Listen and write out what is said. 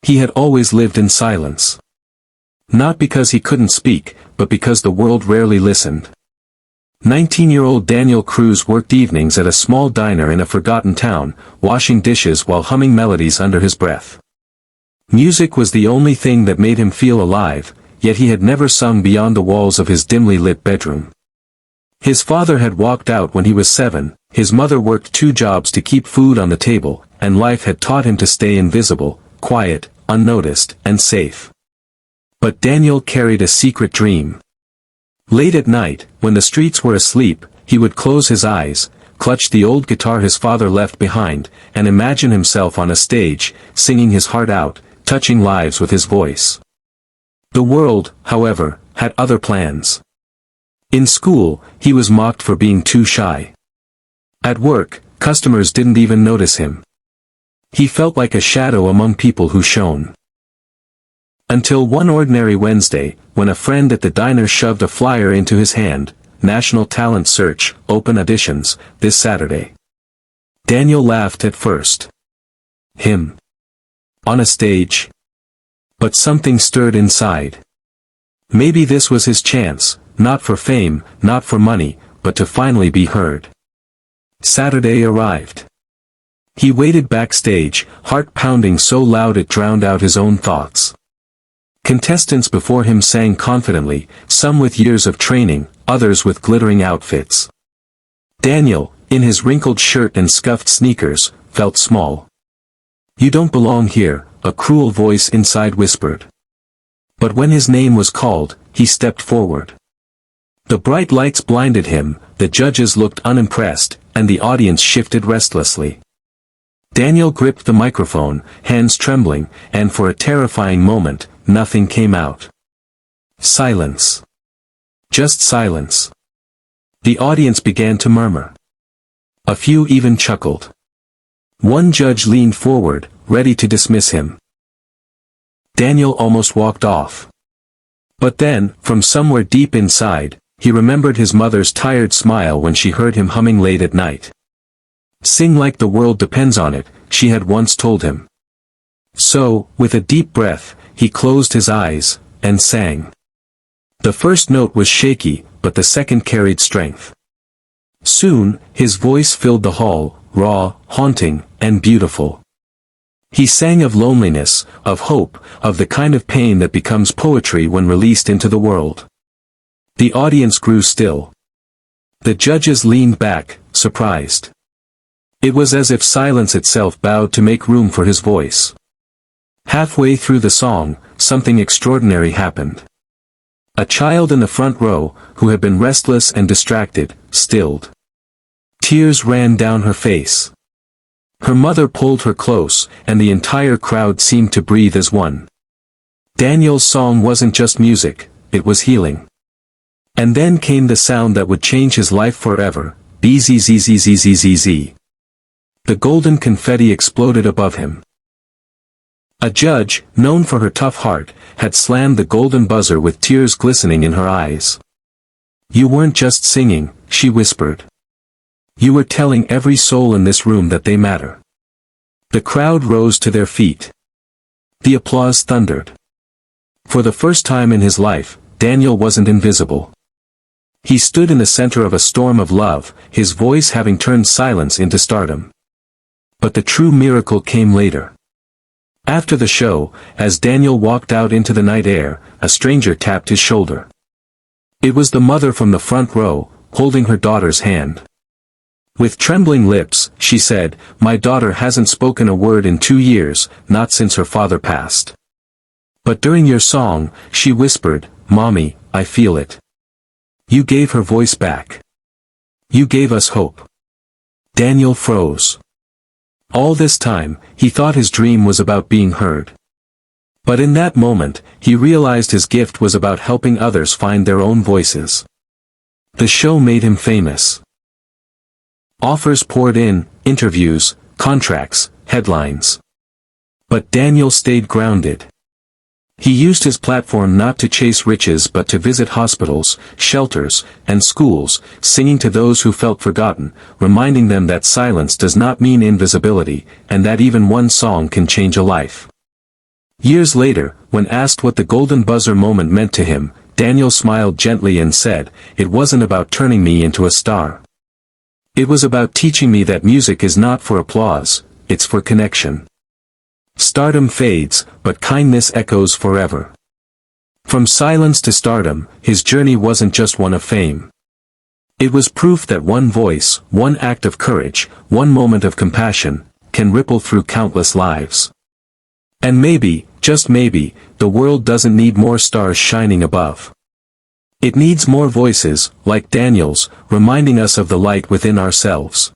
He had always lived in silence. Not because he couldn't speak, but because the world rarely listened. 19-year-old Daniel Cruz worked evenings at a small diner in a forgotten town, washing dishes while humming melodies under his breath. Music was the only thing that made him feel alive, yet he had never sung beyond the walls of his dimly lit bedroom. His father had walked out when he was 7, his mother worked 2 jobs to keep food on the table, and life had taught him to stay invisible, quiet, unnoticed, and safe. But Daniel carried a secret dream. Late at night, when the streets were asleep, he would close his eyes, clutch the old guitar his father left behind, and imagine himself on a stage, singing his heart out, touching lives with his voice. The world, however, had other plans. In school, he was mocked for being too shy. At work, customers didn't even notice him. He felt like a shadow among people who shone. Until one ordinary Wednesday, when a friend at the diner shoved a flyer into his hand, National Talent Search, open auditions, this Saturday. Daniel laughed at first. Him. On a stage? But something stirred inside. Maybe this was his chance, not for fame, not for money, but to finally be heard. Saturday arrived. He waited backstage, heart pounding so loud it drowned out his own thoughts. Contestants before him sang confidently, some with years of training, others with glittering outfits. Daniel, in his wrinkled shirt and scuffed sneakers, felt small. "You don't belong here," a cruel voice inside whispered. But when his name was called, he stepped forward. The bright lights blinded him, the judges looked unimpressed, and the audience shifted restlessly. Daniel gripped the microphone, hands trembling, and for a terrifying moment, nothing came out. Silence. Just silence. The audience began to murmur. A few even chuckled. One judge leaned forward, ready to dismiss him. Daniel almost walked off. But then, from somewhere deep inside, he remembered his mother's tired smile when she heard him humming late at night. "Sing like the world depends on it," she had once told him. So, with a deep breath, he closed his eyes, and sang. The first note was shaky, but the second carried strength. Soon, his voice filled the hall, raw, haunting, and beautiful. He sang of loneliness, of hope, of the kind of pain that becomes poetry when released into the world. The audience grew still. The judges leaned back, surprised. It was as if silence itself bowed to make room for his voice. Halfway through the song, something extraordinary happened. A child in the front row, who had been restless and distracted, stilled. Tears ran down her face. Her mother pulled her close, and the entire crowd seemed to breathe as one. Daniel's song wasn't just music, it was healing. And then came the sound that would change his life forever, bzzzzzzzzz. The golden confetti exploded above him. A judge, known for her tough heart, had slammed the golden buzzer with tears glistening in her eyes. "You weren't just singing," she whispered. "You were telling every soul in this room that they matter." The crowd rose to their feet. The applause thundered. For the first time in his life, Daniel wasn't invisible. He stood in the center of a storm of love, his voice having turned silence into stardom. But the true miracle came later. After the show, as Daniel walked out into the night air, a stranger tapped his shoulder. It was the mother from the front row, holding her daughter's hand. With trembling lips, she said, "My daughter hasn't spoken a word in 2 years, not since her father passed. But during your song, she whispered, 'Mommy, I feel it.' You gave her voice back. You gave us hope." Daniel froze. All this time, he thought his dream was about being heard. But in that moment, he realized his gift was about helping others find their own voices. The show made him famous. Offers poured in, interviews, contracts, headlines. But Daniel stayed grounded. He used his platform not to chase riches but to visit hospitals, shelters, and schools, singing to those who felt forgotten, reminding them that silence does not mean invisibility, and that even one song can change a life. Years later, when asked what the golden buzzer moment meant to him, Daniel smiled gently and said, "It wasn't about turning me into a star. It was about teaching me that music is not for applause, it's for connection." Stardom fades, but kindness echoes forever. From silence to stardom, his journey wasn't just one of fame. It was proof that one voice, one act of courage, one moment of compassion, can ripple through countless lives. And maybe, just maybe, the world doesn't need more stars shining above. It needs more voices, like Daniel's, reminding us of the light within ourselves.